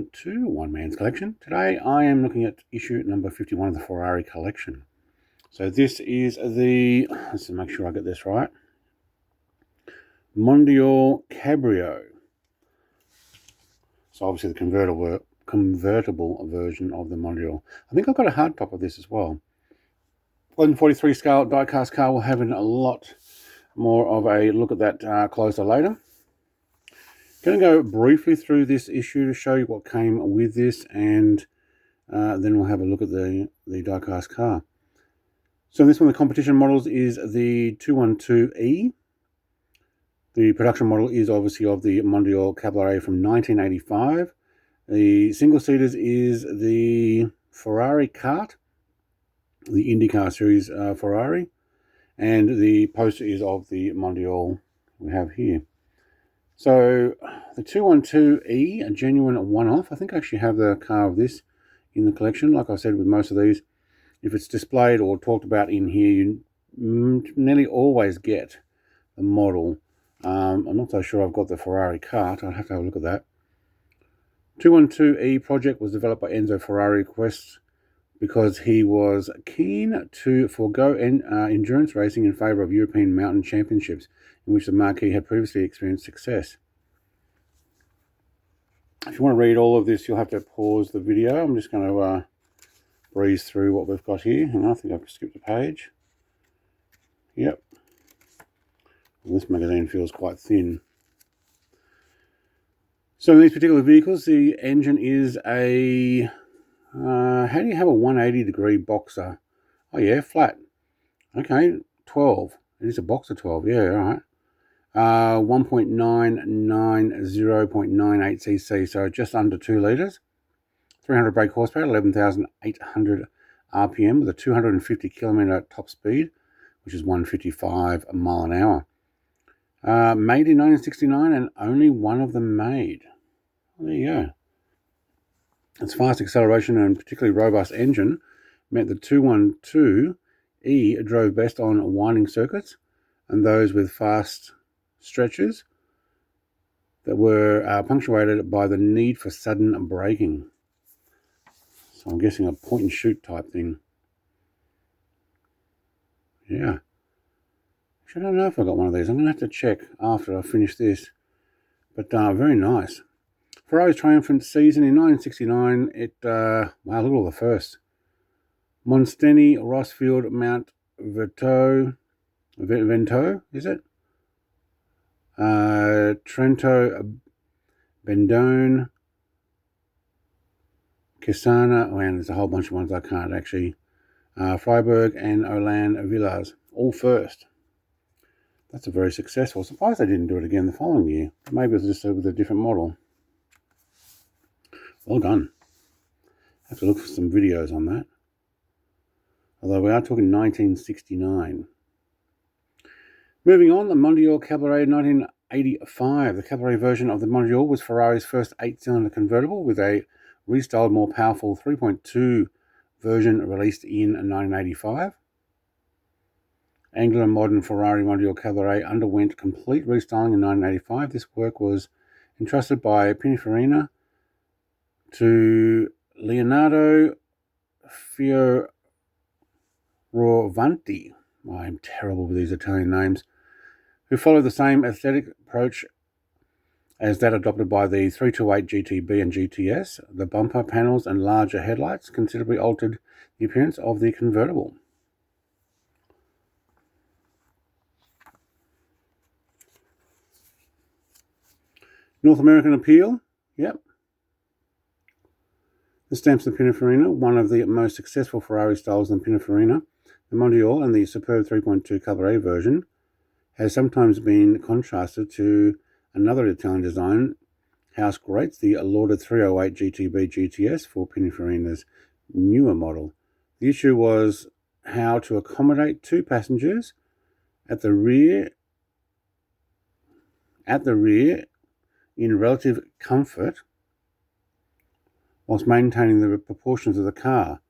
welcome to One Man's Collection. Today I am looking at issue number 51 of the Ferrari Collection. So this is the, let's make sure I get this right, Mondial Cabriolet. So obviously the convertible version of the Mondial. I think I've got a hard top of this as well. 1143 scale die-cast car. We'll have a lot more of a look at that closer later. Going to go briefly through this issue to show you what came with this, and then we'll have a look at the die-cast car. So this one, the competition models is the 212E. The production model is obviously of the Mondial Cabriolet from 1985. The single-seaters is the Ferrari kart, the IndyCar Series Ferrari, and the poster is of the Mondial we have here. So the 212E, a genuine one-off. I think I actually have the car of this in the collection. Like I said with most of these, if it's displayed or talked about in here, you nearly always get the model. I'm not so sure I've got the Ferrari kart. I'll have to have a look at that. 212E project was developed by Enzo Ferrari Quest because he was keen to forego endurance racing in favour of European mountain championships, in which the marquee had previously experienced success. If you want to read all of this, you'll have to pause the video. I'm just going to breeze through what we've got here. And I think I've skipped a page. Yep. Well, this magazine feels quite thin. So in these particular vehicles, the engine is a... how do you have a 180-degree boxer? Oh, yeah, flat. Okay, 12. It is a boxer 12. Yeah, all right. 1.990.98 cc, so just under 2 litres. 300 brake horsepower, 11,800 RPM with a 250 kilometre top speed, which is 155 mile an hour. Made in 1969 and only one of them made. Well, there you go. Its fast acceleration and particularly robust engine meant the 212E drove best on winding circuits and those with fast stretches that were punctuated by the need for sudden braking. So I'm guessing a point and shoot type thing. Yeah. Actually, I don't know if I got one of these. I'm going to have to check after I finish this. But very nice. Ferrari's triumphant season in 1969. Wow, look at all the firsts. Monsteni, Rossfield, Mount Vento, is it? Trento, Bendone, Kisana, and there's a whole bunch of ones I can't actually. Freiburg and Olan Villas, all first. That's a very successful. Surprised they didn't do it again the following year. Maybe it was just with a different model. Well done. Have to look for some videos on that. Although we are talking 1969. Moving on, the Mondial Cabriolet 1985. The Cabriolet version of the Mondial was Ferrari's first 8-cylinder convertible with a restyled, more powerful 3.2 version released in 1985. Anglo modern Ferrari Mondial Cabriolet underwent complete restyling in 1985. This work was entrusted by Pininfarina to Leonardo Fioravanti. I'm terrible with these Italian names. Who followed the same aesthetic approach as that adopted by the 328 GTB and GTS. The bumper panels and larger headlights considerably altered the appearance of the convertible. North American appeal, yep. The stamps of Pininfarina, one of the most successful Ferrari styles in Pininfarina. The Mondial and the superb 3.2 Cabriolet version has sometimes been contrasted to another Italian design, house greats, the lauded 308 GTB GTS for Pininfarina's newer model. The issue was how to accommodate 2 passengers at the rear in relative comfort whilst maintaining the proportions of the car.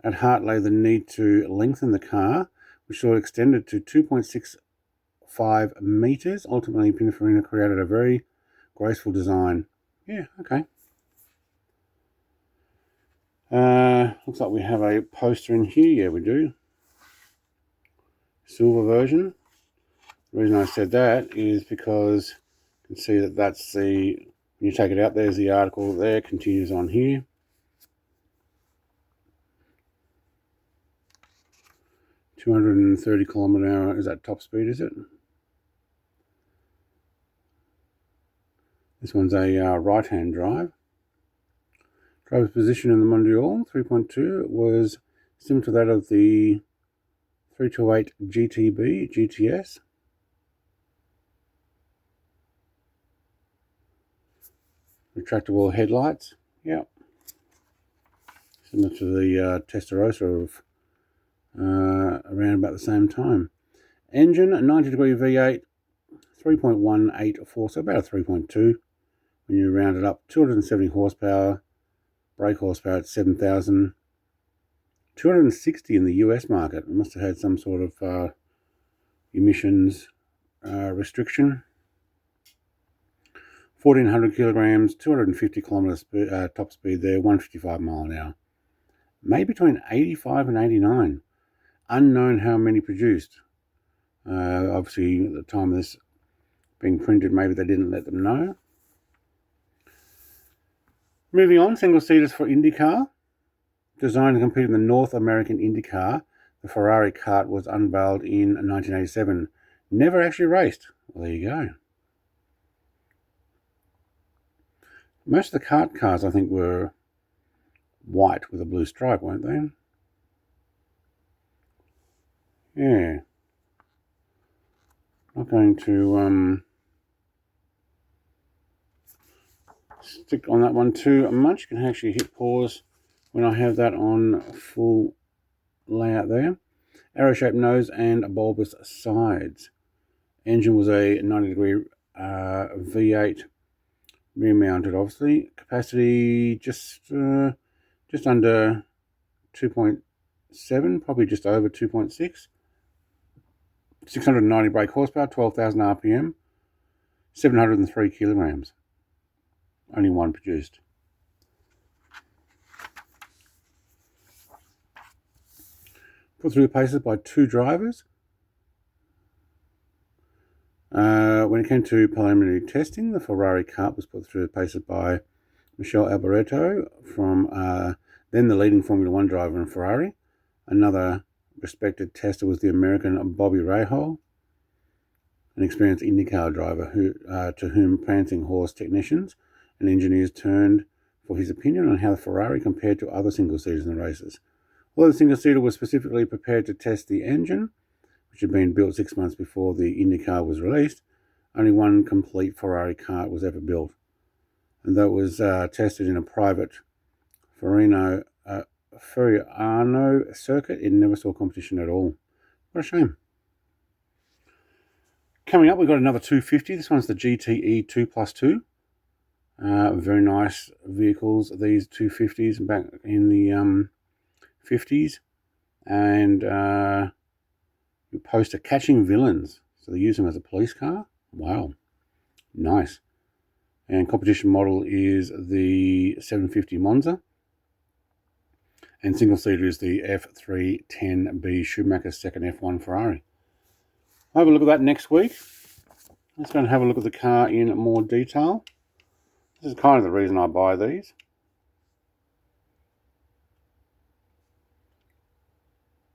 At heart lay the need to lengthen the car, which saw it extended to 2.65 meters. Ultimately, Pininfarina created a very graceful design. Yeah, okay. Looks like we have a poster in here. Yeah, we do. Silver version. The reason I said that is because you can see that that's the, when you take it out, there's the article there, continues on here. .230 km/h, is that top speed, is it? This one's a right-hand drive. Driver's position in the Mondial 3.2 was similar to that of the 328 GTB GTS. Retractable headlights, yeah. Similar to the Testarossa of around about the same time. Engine, 90-degree V8, 3.184, so about a 3.2 when you round it up. 270 horsepower, brake horsepower at 7,000. 260 in the US market. It must have had some sort of emissions restriction. 1,400 kilograms, 250 kilometers top speed there, 155 mile an hour. Made between 85 and 89. Unknown how many produced. Obviously, at the time of this being printed, maybe they didn't let them know. Moving on, single seaters for IndyCar. Designed to compete in the North American IndyCar, the Ferrari kart was unveiled in 1987. Never actually raced. Well, there you go. Most of the kart cars, I think, were white with a blue stripe, weren't they? Yeah. Not going to stick on that one too much. You can actually hit pause when I have that on full layout there. Arrow-shaped nose and bulbous sides. Engine was a 90-degree V8, rear mounted, obviously. Capacity just under 2.7, probably just over 2.6. 690 brake horsepower, 12,000 RPM, 703 kilograms. Only one produced. Put through the paces by two drivers. When it came to preliminary testing, the Ferrari kart was put through the paces by Michele Alboreto, from then the leading Formula One driver in Ferrari. Another respected tester was the American Bobby Rahal, an experienced IndyCar driver to whom prancing horse technicians and engineers turned for his opinion on how the Ferrari compared to other single-seaters in the races. Although the single-seater was specifically prepared to test the engine, which had been built 6 months before the IndyCar was released, only one complete Ferrari kart was ever built. And that was tested in a private Ferrari circuit. It never saw competition at all. What a shame. Coming up, we've got another 250. This one's the GTE 2+2. Very nice vehicles, these 250s back in the 50s. And you poster catching villains. So they use them as a police car. Wow. Nice. And competition model is the 750 Monza. And single seater is the F310B Schumacher's second F1 Ferrari. I'll have a look at that next week. Let's go and have a look at the car in more detail. This is kind of the reason I buy these.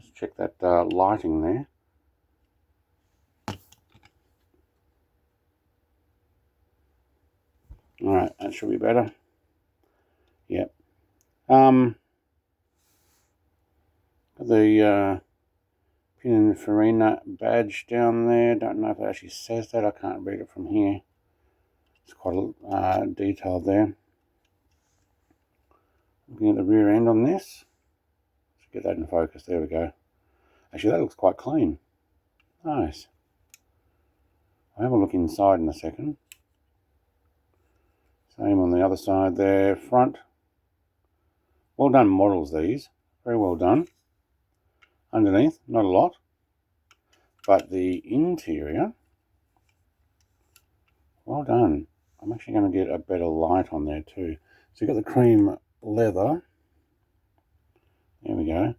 Just check that lighting there. Alright, that should be better. Yep. The Pininfarina badge down there. Don't know if it actually says that. I can't read it from here. It's quite detailed there. Looking at the rear end on this. Let's get that in focus. There we go. Actually, that looks quite clean. Nice. I'll have a look inside in a second. Same on the other side there. Front. Well done models, these. Very well done. Underneath, not a lot. But the interior, well done. I'm actually going to get a better light on there too. So you've got the cream leather. go.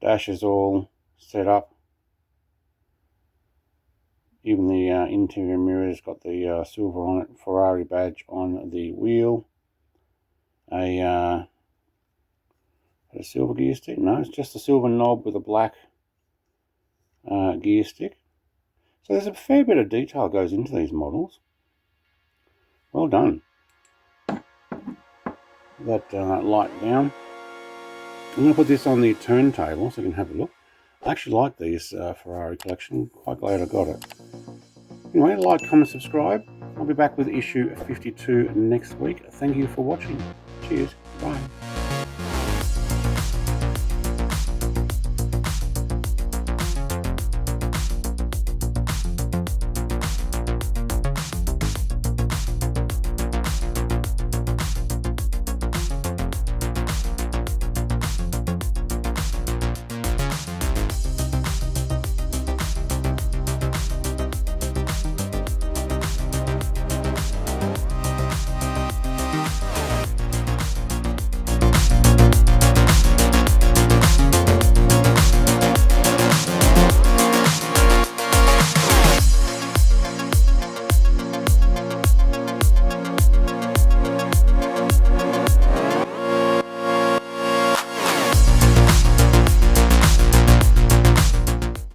Dash is all set up. Even the interior mirror's got the silver on it, Ferrari badge on the wheel. A silver gear stick? No, it's just a silver knob with a black gear stick. So there's a fair bit of detail goes into these models. Well done. That light down. I'm going to put this on the turntable so you can have a look. I actually like these Ferrari collection. Quite glad I got it. Anyway, like, comment, subscribe. I'll be back with issue 52 next week. Thank you for watching. Cheers.